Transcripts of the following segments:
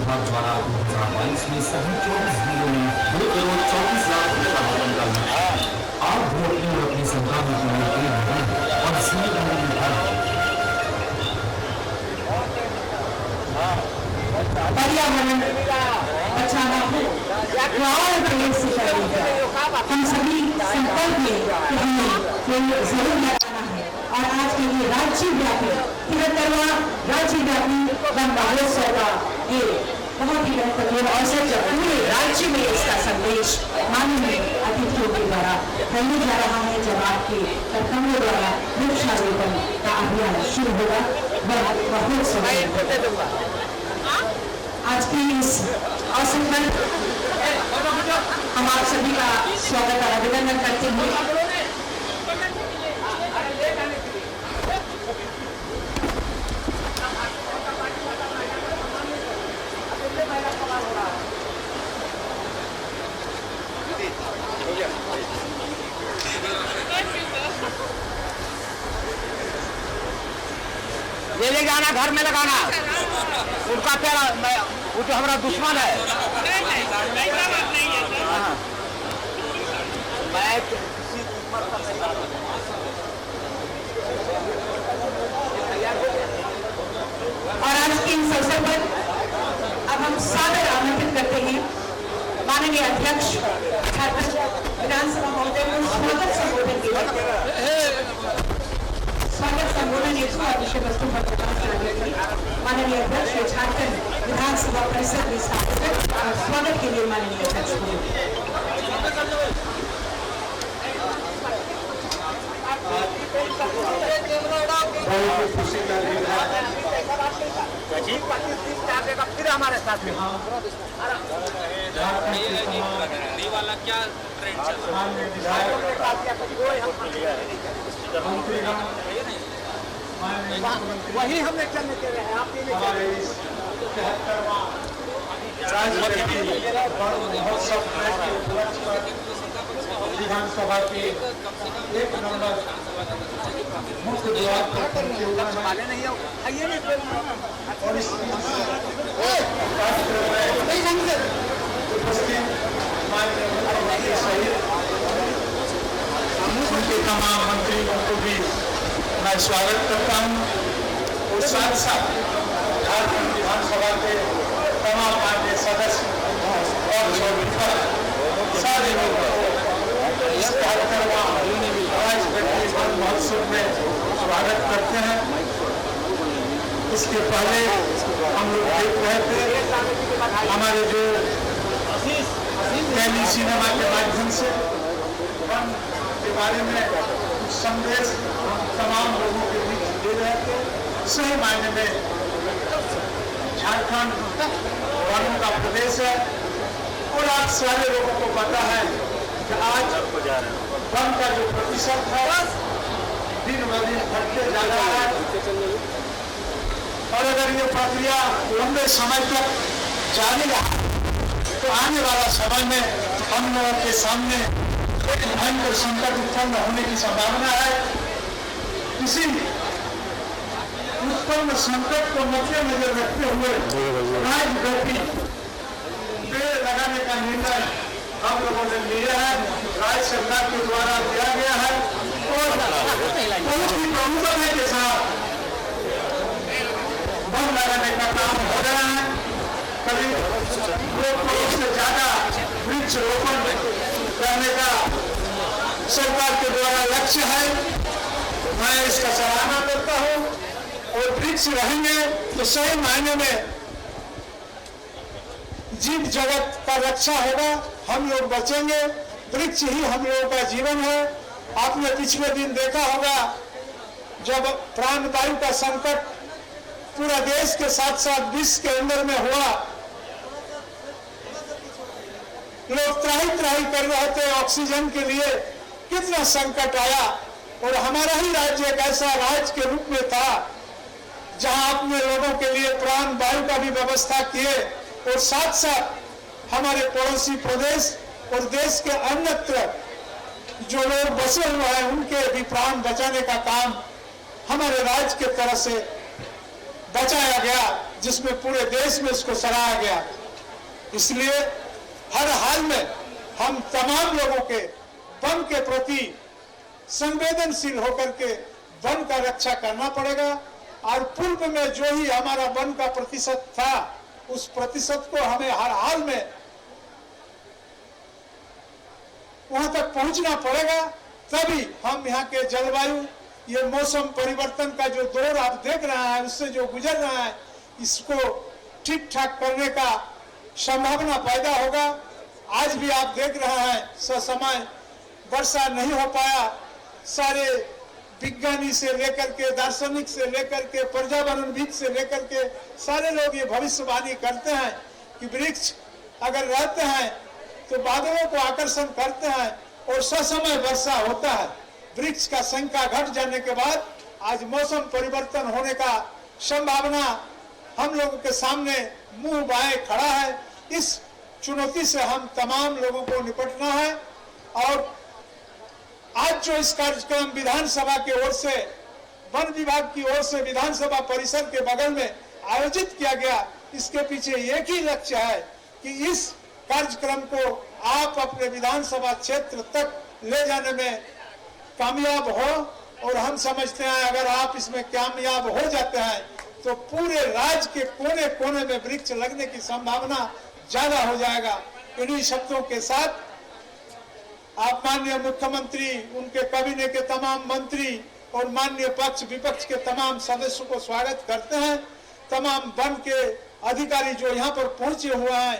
विभाग द्वारा 2022 में सभी 24 जिलों में 2,34,00,000 रुपए का भवन का लक्ष्य। आप भी अपनी और अपनी संतानों के लिए प्रेम बढ़ाएं और जिम्मेदारी निभाएं। पर्यावरण बचाना हो और प्रयोग से करेगा। हम सभी संकल्प में कि हमें ये जरूर लगाना है और आज के लिए राज्यव्यापी 73वां राज्यव्यापी वन महोत्सव का ये बहुत ही महत्वपूर्ण अवसर जब पूरे राज्य में इसका संदेश माननीय अतिथियों के द्वारा फैलने जा रहा है, जब आपके कर्तव्यों द्वारा वृक्षारोपण का अभियान शुरू होगा वह महोत्सव। आज की इस अवसर पर हम आप सभी का स्वागत और अभिनंदन करते हुए ये ले जाना, घर में लगाना, उनका प्यारा, वो तो हमारा दुश्मन है। और आज के इस अवसर पर अब हम सादर आमंत्रित करते हैं माननीय अध्यक्ष झारखंड विधानसभा महोदय को स्वागत संबोधन के लिए। स्वागत संबोधन विषय वस्तु पर प्रकाश डालेंगे माननीय अध्यक्ष झारखंड विधानसभा परिषद में स्वागत के लिए माननीय अध्यक्ष को खुशी का दिन फिर हमारे साथ में वाला क्या ट्रेंड चल रहा है। वही हमने चलने के रहे हैं। आप हमारे 73वां महोत्सव के उपलक्ष्य पर विधानसभा के 1 नंबर मुख्य द्वार पर पहुंचे हुए और इस उपस्थित माननीय सहित उनके तमाम मंत्रियों को भी मैं स्वागत करता हूँ और साथ साथ झारखंड विधानसभा के तमाम माननीय सदस्य और सारे लोगों को इस 73वां राज्यव्यापी वन महोत्सव में स्वागत करते हैं। इसके पहले हम लोग देख रहे थे हमारे जो टेली सिनेमा के माध्यम से वन के बारे में कुछ संदेश तमाम लोगों के बीच दे रहे थे। सही मायने में झारखंड वनों का प्रदेश है और आज सारे लोगों को पता है कि आज वन का जो प्रतिशत है दिन ब दिन घटते जा रहा है और अगर ये प्रक्रिया लंबे समय तक जारी रहा तो आने वाला समय में हम लोगों के सामने एक भयंकर संकट उत्पन्न होने की संभावना है। किसी उत्पन्न संकट को मद्देनजर रखते हुए राज्यव्यापी पेड़ लगाने का निर्णय हम लोगों ने लिया है, राज्य सरकार के द्वारा दिया गया है और बहुत ही प्रमुखता के साथ वन लगाने का काम हो रहा है। करीब 2 करोड़ से ज्यादा वृक्ष रोपण करने का सरकार के द्वारा लक्ष्य है। मैं इसका सराहना करता हूँ और वृक्ष रहेंगे तो सही मायने में जीव जगत का रक्षा होगा, हम लोग बचेंगे। वृक्ष ही हम लोगों का जीवन है। आपने पिछले दिन देखा होगा जब प्राणवायु का संकट पूरा देश के साथ साथ विश्व के अंदर में हुआ, लोग त्राही कर रहे थे ऑक्सीजन के लिए, कितना संकट आया और हमारा ही राज्य एक ऐसा राज्य के रूप में था जहां अपने लोगों के लिए प्राण वायु का भी व्यवस्था किए और साथ साथ हमारे पड़ोसी प्रदेश और देश के अन्यत्र जो लोग बसे हुए हैं उनके भी प्राण बचाने का काम हमारे राज्य के तरफ से बचाया गया। जिसमें पूरे देश में इसको सराहा गया। इसलिए हर हाल में हम तमाम लोगों के वन के प्रति संवेदनशील होकर के वन का रक्षा करना पड़ेगा। और पूर्व में जो ही हमारा वन का प्रतिशत था, उस प्रतिशत को हमें हर हाल में वहां तक पहुंचना पड़ेगा। तभी हम यहाँ के जलवायु, ये मौसम परिवर्तन का जो दौर आप देख रहे हैं, उससे जो गुजर रहा है, इसको ठीक ठाक करने का संभावना पैदा होगा। आज भी आप देख रहे हैं ससमय वर्षा नहीं हो पाया। सारे विज्ञानी से लेकर के, दार्शनिक से लेकर के, पर्यावरणविद से लेकर के सारे लोग ये भविष्यवाणी करते हैं कि वृक्ष अगर रहते हैं तो बादलों को आकर्षण करते हैं और ससमय वर्षा होता है। वृक्ष का संख्या घट जाने के बाद आज मौसम परिवर्तन होने का संभावना हम लोगों के सामने मुंह बाएं खड़ा है। इस चुनौती से हम तमाम लोगों को निपटना है। और आज जो इस कार्यक्रम विधानसभा की ओर से, वन विभाग की ओर से विधानसभा परिसर के बगल में आयोजित किया गया, इसके पीछे एक ही लक्ष्य है कि इस कार्यक्रम को आप अपने विधानसभा क्षेत्र तक ले जाने में कामयाब हो। और हम समझते हैं अगर आप इसमें कामयाब हो जाते हैं तो पूरे राज्य के कोने कोने में वृक्ष लगने की संभावना ज्यादा हो जाएगा। इन्हीं शब्दों के साथ आप माननीय मुख्यमंत्री, उनके कैबिनेट के तमाम मंत्री और माननीय पक्ष विपक्ष के तमाम सदस्यों को स्वागत करते हैं। तमाम वन के अधिकारी जो यहाँ पर पहुंचे हुए हैं,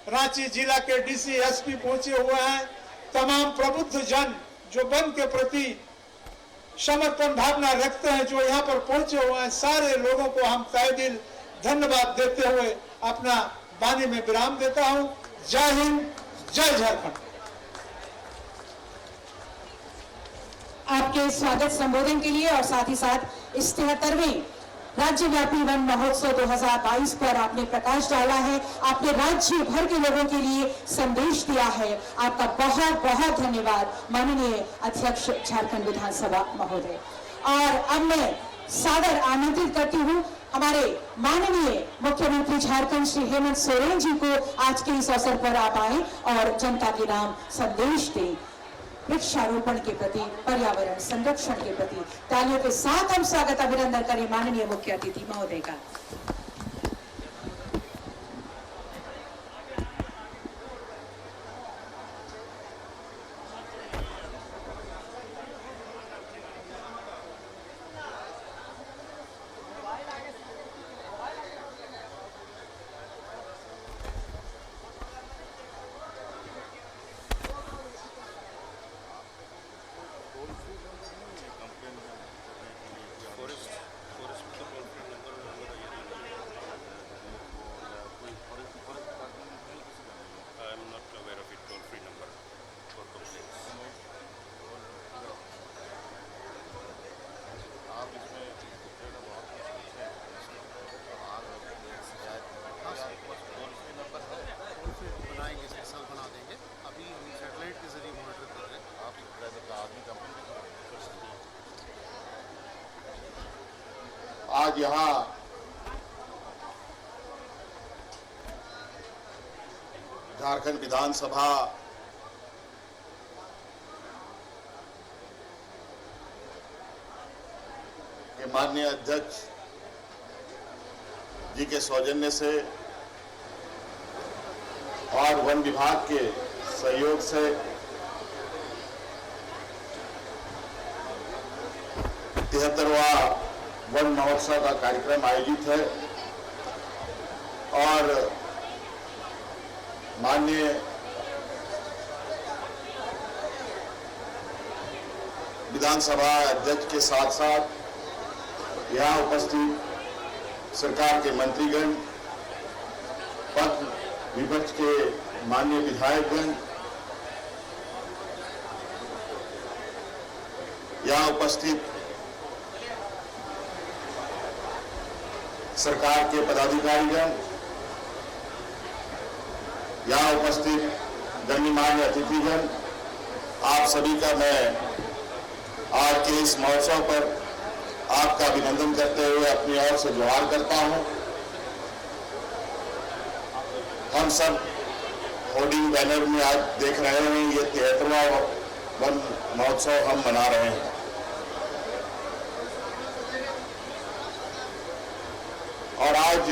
रांची जिला के डीसी, एसपी पहुंचे हुए हैं, तमाम प्रबुद्ध जन जो वन के प्रति समर्पण भावना रखते हैं, जो यहाँ पर पहुंचे हुए हैं, सारे लोगों को हम तहे दिल धन्यवाद देते हुए अपना वाणी में विराम देता हूँ। जय हिंद, जय झारखंड। आपके स्वागत संबोधन के लिए और साथ ही साथ इस 73वें राज्यव्यापी वन महोत्सव 2022 पर आपने प्रकाश डाला है, आपने राज्य भर के लोगों के लिए संदेश दिया है। आपका बहुत बहुत धन्यवाद माननीय अध्यक्ष झारखंड विधानसभा महोदय। और अब मैं सादर आमंत्रित करती हूँ हमारे माननीय मुख्यमंत्री झारखंड श्री हेमंत सोरेन जी को आज के इस अवसर पर आप आए और जनता के नाम संदेश दें। वृक्षारोपण के प्रति, पर्यावरण संरक्षण के प्रति तालियों के साथ हम स्वागत अभिनंदन करें माननीय मुख्य अतिथि महोदय का। आज यहाँ झारखंड विधानसभा के माननीय अध्यक्ष जी के सौजन्य से और वन विभाग के सहयोग से 73वां वन महोत्सव का कार्यक्रम आयोजित है। और माननीय विधानसभा अध्यक्ष के साथ साथ यहाँ उपस्थित सरकार के मंत्रीगण, पक्ष विपक्ष के माननीय विधायकगण, यहाँ उपस्थित सरकार के पदाधिकारीगण, यहाँ उपस्थित गणमान्य अतिथिगण, आप सभी का मैं आज के इस महोत्सव पर आपका अभिनंदन करते हुए अपनी ओर से जोहार करता हूँ। हम सब होर्डिंग बैनर में आज देख रहे हैं, ये 73वां वन महोत्सव हम मना रहे हैं। और आज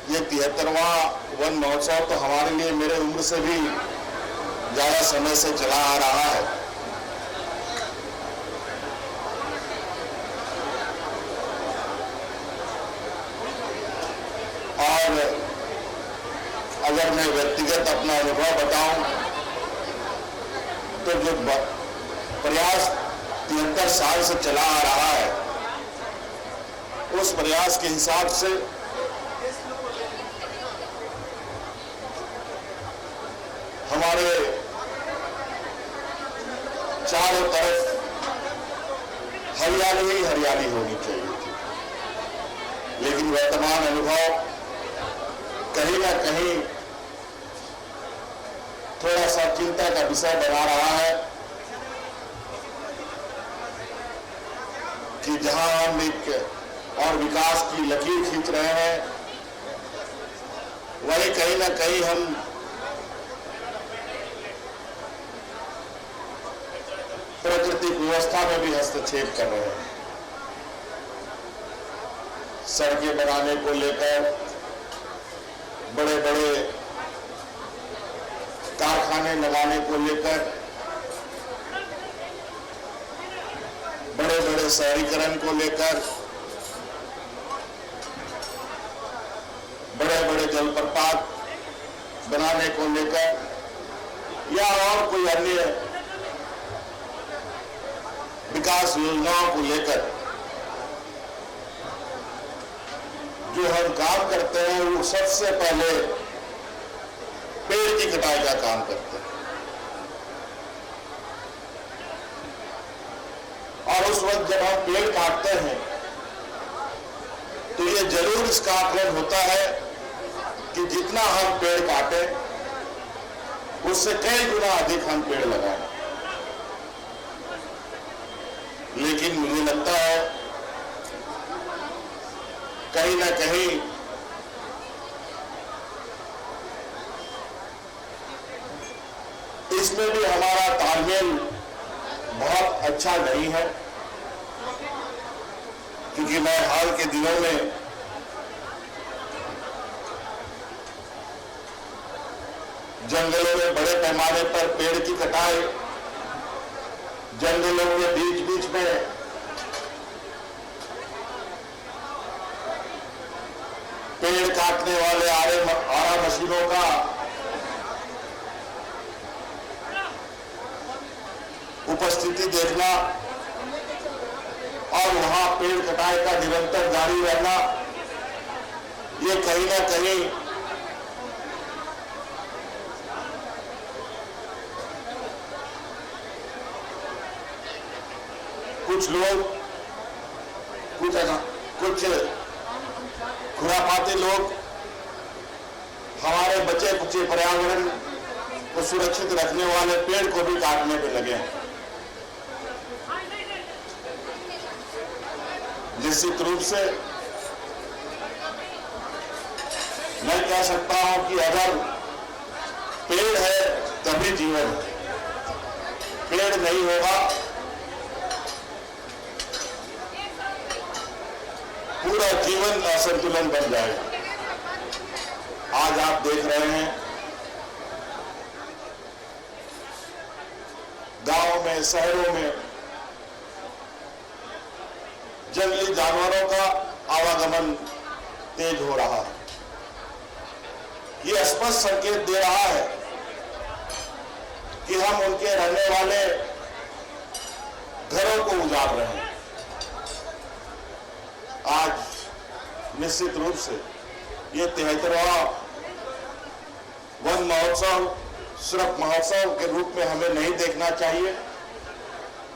ये 73वां वन महोत्सव तो हमारे लिए मेरे उम्र से भी ज्यादा समय से चला आ रहा है। और अगर मैं व्यक्तिगत अपना अनुभव बताऊं तो जो प्रयास 73 साल से चला आ रहा है, उस प्रयास के हिसाब से हमारे चारों तरफ हरियाली ही हरियाली होनी चाहिए थी, लेकिन वर्तमान अनुभव कहीं ना कहीं थोड़ा सा चिंता का विषय बना रहा है कि जहां हम एक और विकास की लकीर खींच रहे हैं, वहीं कहीं ना कहीं हम प्राकृतिक व्यवस्था में भी हस्तक्षेप कर रहे हैं। सड़कें बनाने को लेकर, बड़े बड़े कारखाने लगाने को लेकर, बड़े बड़े शहरीकरण को लेकर, बड़े बड़े जलप्रपात बनाने को लेकर या और कोई अन्य विकास योजनाओं को लेकर जो हम काम करते हैं, वो सबसे पहले पेड़ की कटाई का काम करते हैं। और उस वक्त जब हम पेड़ काटते हैं तो ये जरूर इसका आकलन होता है कि जितना हम पेड़ काटे उससे कई गुना अधिक हम पेड़ लगाएं। लेकिन मुझे लगता है कहीं ना कहीं इसमें भी हमारा तालमेल बहुत अच्छा नहीं है, क्योंकि मैं हाल के दिनों में जंगलों में बड़े पैमाने पर पेड़ की कटाई, जंगलों के बीच बीच में पेड़ काटने वाले आरा मशीनों का उपस्थिति देखना और वहां पेड़ कटाई का निरंतर जारी रहना, ये कहीं ना कहीं कुछ लोग, कुछ खुरापाती लोग हमारे बचे कुचे पर्यावरण को सुरक्षित रखने वाले पेड़ को भी काटने में लगे हैं। निश्चित रूप से मैं कह सकता हूं कि अगर पेड़ है तभी जीवन है, पेड़ नहीं होगा पूरा जीवन असंतुलन बन जाएगा। आज आप देख रहे हैं गांव में, शहरों में जंगली जानवरों का आवागमन तेज हो रहा है। ये स्पष्ट संकेत दे रहा है कि हम उनके रहने वाले घरों को उजाड़ रहे हैं। आज निश्चित रूप से ये 73वां वन महोत्सव सिर्फ महोत्सव के रूप में हमें नहीं देखना चाहिए,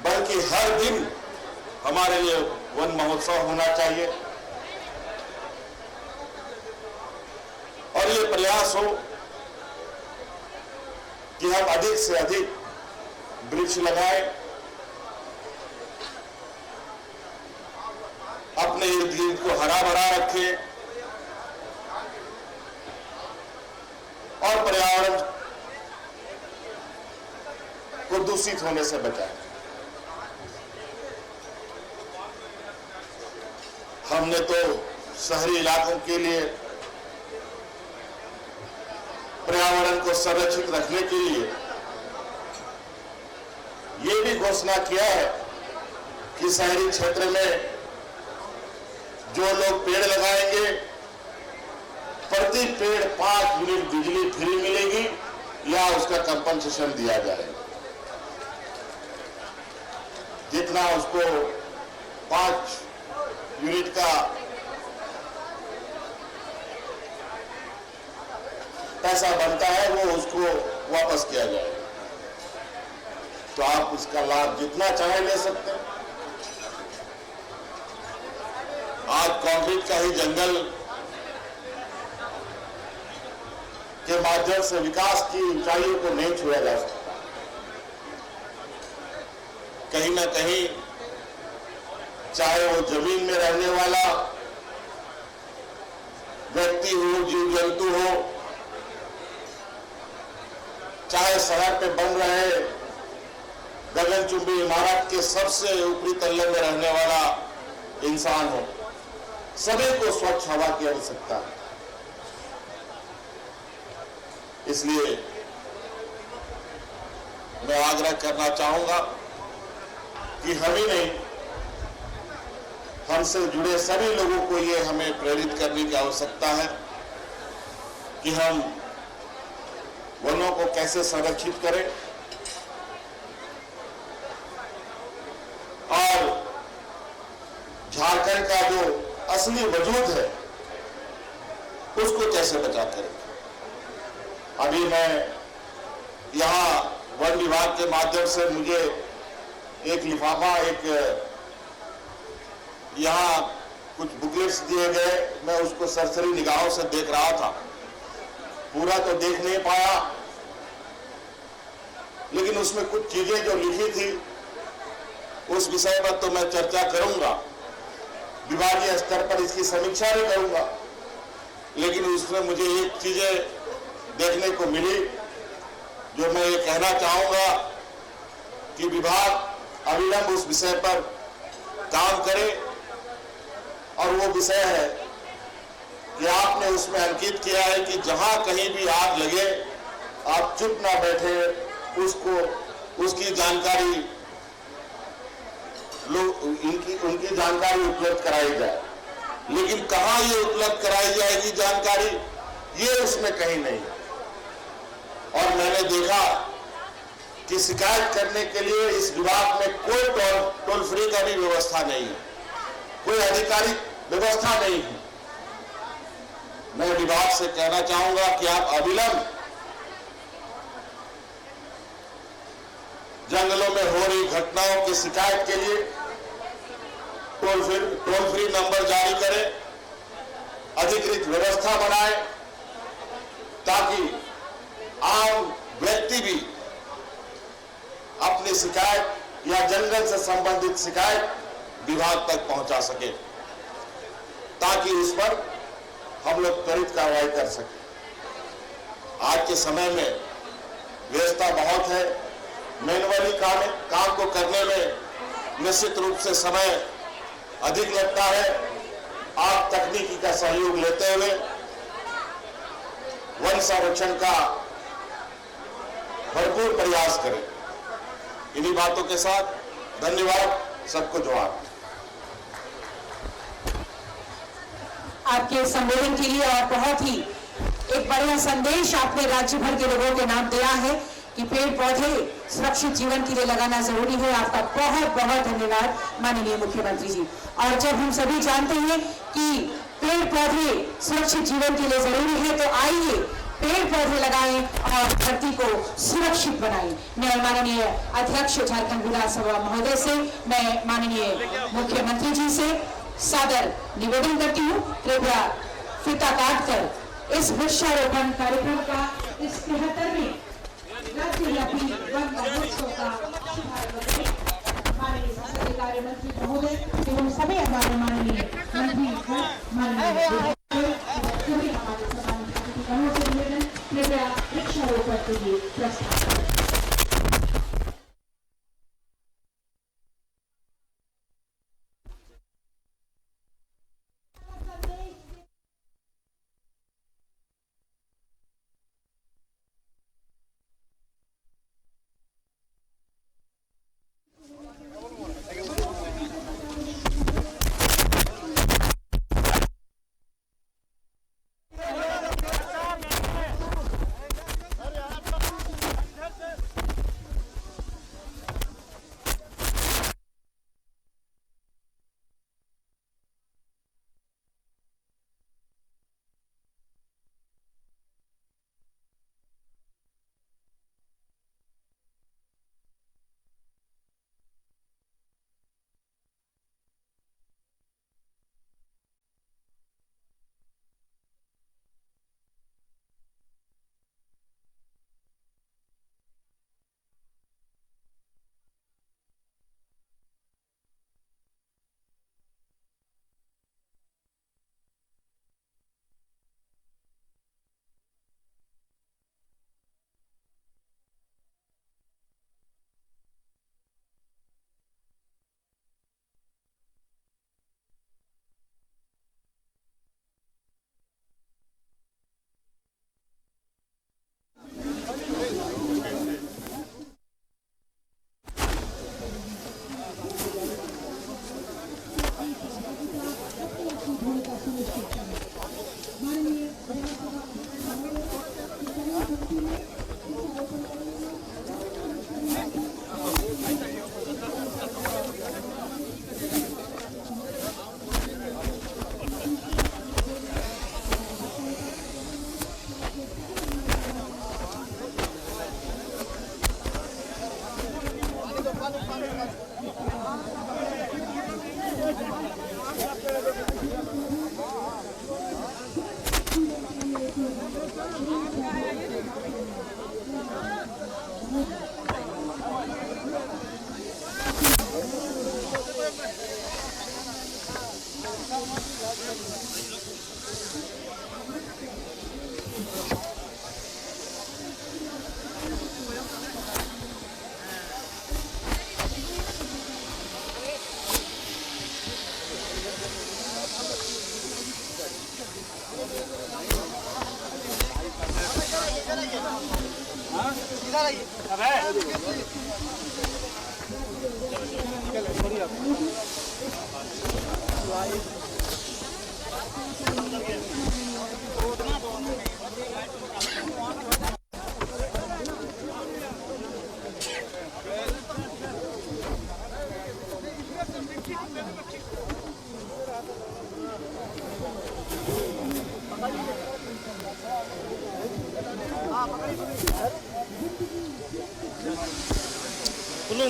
बल्कि हर दिन हमारे लिए वन महोत्सव होना चाहिए। और ये प्रयास हो कि हम अधिक से अधिक वृक्ष लगाएं, अपने इर्द गिर्द को हरा भरा रखें, दूषित होने से बचाएं। हमने तो शहरी इलाकों के लिए पर्यावरण को संरक्षित रखने के लिए ये भी घोषणा किया है कि शहरी क्षेत्र में जो लोग पेड़ लगाएंगे प्रति पेड़ 5 यूनिट बिजली फ्री मिलेगी या उसका कंपनसेशन दिया जाएगा। जितना उसको 5 यूनिट का पैसा बनता है वो उसको वापस किया जाएगा। तो आप उसका लाभ जितना चाहे ले सकते हैं। आज कंक्रीट का ही जंगल के माध्यम से विकास की ऊंचाइयों को नहीं छुआ जा सकता। कहीं ना कहीं चाहे वो जमीन में रहने वाला व्यक्ति हो, जीव जंतु हो, चाहे शहर पे बन रहे गगनचुंबी इमारत के सबसे ऊपरी तल्ले में रहने वाला इंसान हो, सभी को स्वच्छ हवा की आवश्यकता है। इसलिए मैं आग्रह करना चाहूंगा कि हम ही नहीं, हमसे जुड़े सभी लोगों को ये हमें प्रेरित करने की आवश्यकता है कि हम वनों को कैसे संरक्षित करें और झारखंड का जो असली वजूद है उसको कैसे बचा करें। अभी मैं यहाँ वन विभाग के माध्यम से मुझे एक लिफाफा, एक यहाँ कुछ बुकलेट्स दिए गए, मैं उसको सरसरी निगाहों से देख रहा था, पूरा तो देख नहीं पाया, लेकिन उसमें कुछ चीजें जो लिखी थी उस विषय पर तो मैं चर्चा करूंगा, विभागीय स्तर पर इसकी समीक्षा भी करूंगा। लेकिन उसमें मुझे एक चीजें देखने को मिली जो मैं ये कहना चाहूंगा कि विभाग अविलंब उस विषय पर काम करे, और वो विषय है कि आपने उसमें अंकित किया है कि जहां कहीं भी आग लगे आप चुप ना बैठे, उसकी जानकारी उनकी जानकारी उपलब्ध कराई जाए। लेकिन कहां ये उपलब्ध कराई जाएगी जानकारी, ये उसमें कहीं नहीं है। और मैंने देखा कि शिकायत करने के लिए इस विभाग में कोई टोल फ्री का भी व्यवस्था नहीं है, कोई आधिकारिक व्यवस्था नहीं है। मैं विभाग से कहना चाहूंगा कि आप अविलंब जंगलों में हो रही घटनाओं की शिकायत के लिए टोल फ्री नंबर जारी करें, अधिकृत व्यवस्था बनाएं, ताकि आम व्यक्ति भी अपनी शिकायत या जंगल से संबंधित शिकायत विभाग तक पहुंचा सके, ताकि उस पर हम लोग त्वरित कार्रवाई कर सकें। आज के समय में व्यस्तता बहुत है, मैनुअली काम को करने में निश्चित रूप से समय अधिक लगता है। आप तकनीकी का सहयोग लेते हुए वन संरक्षण का भरपूर प्रयास करें। इन्हीं बातों के साथ धन्यवाद, सबको जोहार। आपके संबोधन के लिए और बहुत ही एक बढ़िया संदेश आपने राज्य भर के लोगों के नाम दिया है कि पेड़ पौधे सुरक्षित जीवन के लिए लगाना जरूरी है। आपका बहुत बहुत धन्यवाद माननीय मुख्यमंत्री जी। और जब हम सभी जानते हैं कि पेड़ पौधे सुरक्षित जीवन के लिए जरूरी है, तो आइए पेड़ पौधे लगाएं और धरती को सुरक्षित बनाएं। मैं माननीय अध्यक्ष झारखंड विधानसभा महोदय से, मैं माननीय मुख्यमंत्री जी से सादर निवेदन करती हूँ, कृपया फीता काटकर इस वृक्षारोपण कार्यक्रम का इस 73वें राज्यव्यापी वन महोत्सव का शुभारंभ करें। माननीय संसदीय कार्य मंत्री महोदय एवं सभी हमारे माननीय मंत्री माननीय सभी हमारे सम्मानित अतिथिगणों से निवेदन, कृपया वृक्षारोपण के लिए प्रस्ताव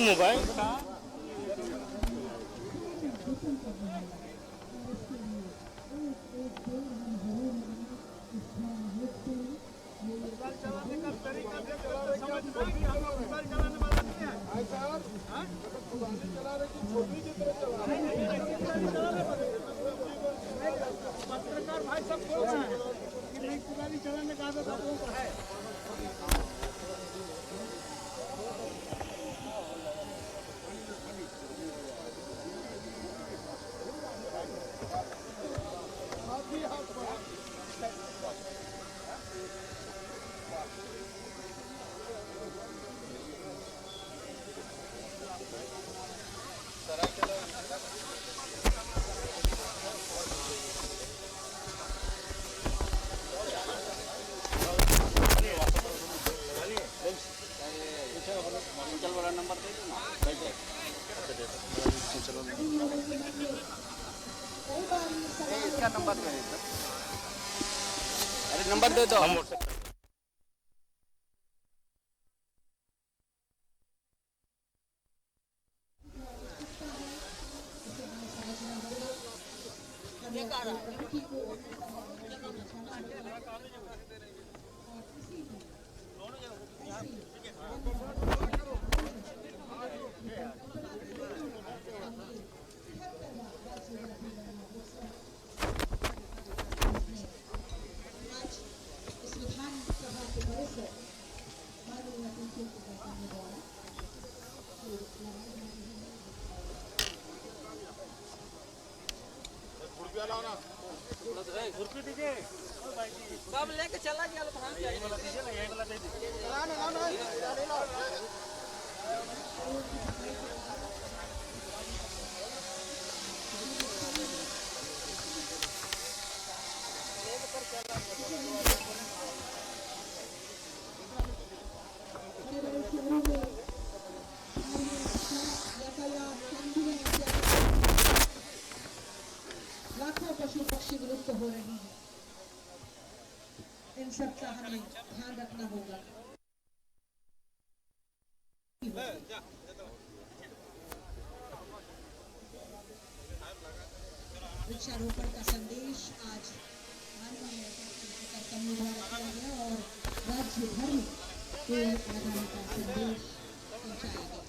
मोबाइल पत्रकार भाई सब बोल रहे हैं कि नहीं पुरानी चलाने का आदत आप लोगों को है। इसका नंबर दे दो। अरे नंबर दे दो। सब लेके चला गया लाखों पशु पक्षी विलुप्त हो रहे हैं। इन सब का हमें ध्यान रखना होगा। वृक्षारोपण का संदेश आज माननीय कर्तव्य द्वारा किया गया और राज्य भर में पेड़ लगाने का संदेश पहुंचाया गया।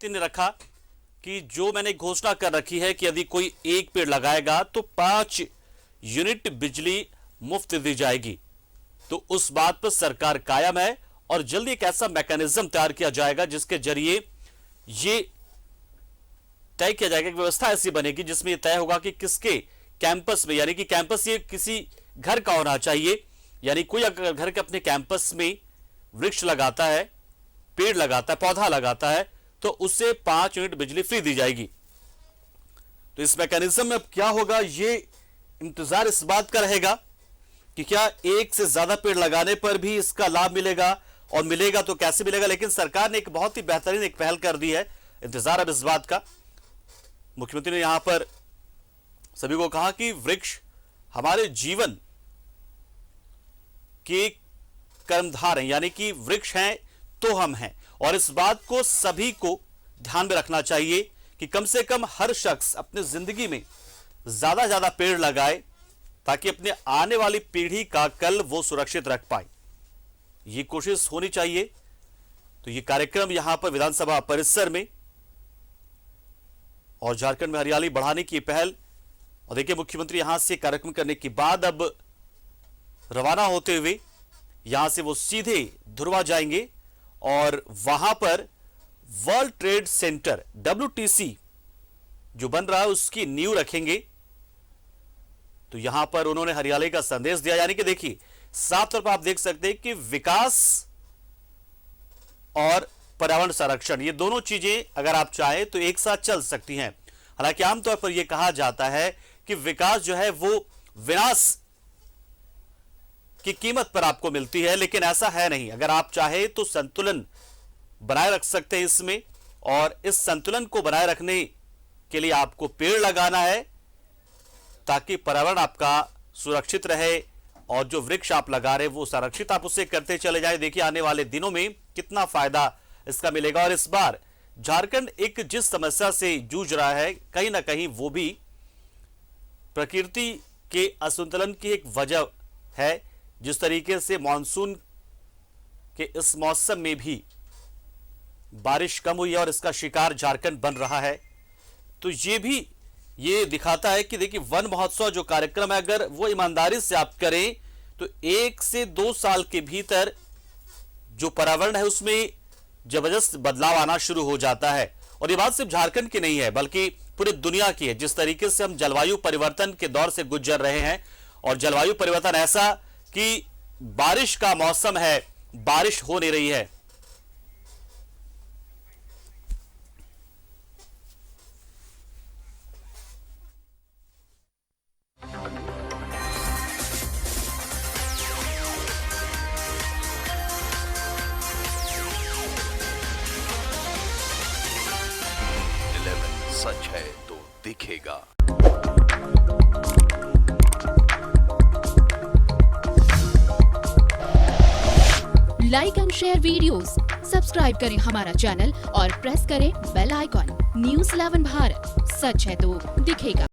मुख्यमंत्री ने रखा कि जो मैंने घोषणा कर रखी है कि यदि कोई एक पेड़ लगाएगा तो 5 यूनिट बिजली मुफ्त दी जाएगी। तो उस बात पर सरकार कायम है और जल्दी एक ऐसा मैकेनिज्म तैयार किया जाएगा जिसके जरिए ये तय किया जाएगा, व्यवस्था ऐसी बनेगी जिसमें यह तय होगा कि किसके कैंपस में, यानी कि कैंपस ये किसी घर का होना चाहिए, यानी कोई अगर घर के अपने कैंपस में वृक्ष लगाता है, पेड़ लगाता है, पौधा लगाता है, तो उससे 5 यूनिट बिजली फ्री दी जाएगी। तो इस मैकेनिज्म में अब क्या होगा, ये इंतजार इस बात का रहेगा कि क्या एक से ज्यादा पेड़ लगाने पर भी इसका लाभ मिलेगा, और मिलेगा तो कैसे मिलेगा। लेकिन सरकार ने एक बहुत ही बेहतरीन एक पहल कर दी है, इंतजार अब इस बात का। मुख्यमंत्री ने यहां पर सभी को कहा कि वृक्ष हमारे जीवन के कर्मधार हैं, यानी कि वृक्ष हैं तो हम हैं, और इस बात को सभी को ध्यान में रखना चाहिए कि कम से कम हर शख्स अपनी जिंदगी में ज्यादा ज्यादा पेड़ लगाए ताकि अपने आने वाली पीढ़ी का कल वो सुरक्षित रख पाए। ये कोशिश होनी चाहिए। तो ये कार्यक्रम यहां पर विधानसभा परिसर में और झारखंड में हरियाली बढ़ाने की पहल, और देखिए मुख्यमंत्री यहां से कार्यक्रम करने के बाद अब रवाना होते हुए यहां से वो सीधे धुरवा जाएंगे और वहां पर वर्ल्ड ट्रेड सेंटर WTC जो बन रहा है उसकी नींव रखेंगे। तो यहां पर उन्होंने हरियाली का संदेश दिया, यानी कि देखिए साफ तौर पर आप देख सकते हैं कि विकास और पर्यावरण संरक्षण, ये दोनों चीजें अगर आप चाहें तो एक साथ चल सकती हैं। हालांकि आमतौर पर यह कहा जाता है कि विकास जो है वो विनाश की कीमत पर आपको मिलती है, लेकिन ऐसा है नहीं। अगर आप चाहे तो संतुलन बनाए रख सकते हैं इसमें, और इस संतुलन को बनाए रखने के लिए आपको पेड़ लगाना है ताकि पर्यावरण आपका सुरक्षित रहे, और जो वृक्ष आप लगा रहे वो संरक्षित आप उसे करते चले जाए। देखिए आने वाले दिनों में कितना फायदा इसका मिलेगा। और इस बार झारखंड एक जिस समस्या से जूझ रहा है, कहीं ना कहीं वो भी प्रकृति के असंतुलन की एक वजह है। जिस तरीके से मानसून के इस मौसम में भी बारिश कम हुई है और इसका शिकार झारखंड बन रहा है, तो ये भी ये दिखाता है कि देखिए वन महोत्सव जो कार्यक्रम है, अगर वो ईमानदारी से आप करें तो 1 से 2 साल के भीतर जो पर्यावरण है उसमें जबरदस्त बदलाव आना शुरू हो जाता है। और ये बात सिर्फ झारखंड की नहीं है बल्कि पूरी दुनिया की है। जिस तरीके से हम जलवायु परिवर्तन के दौर से गुजर रहे हैं, और जलवायु परिवर्तन ऐसा कि बारिश का मौसम है, बारिश हो नहीं रही है। सच है तो दिखेगा। Like and share videos, subscribe करें हमारा चैनल और प्रेस करें बेल आइकॉन। न्यूज़ 11 भारत, सच है तो दिखेगा।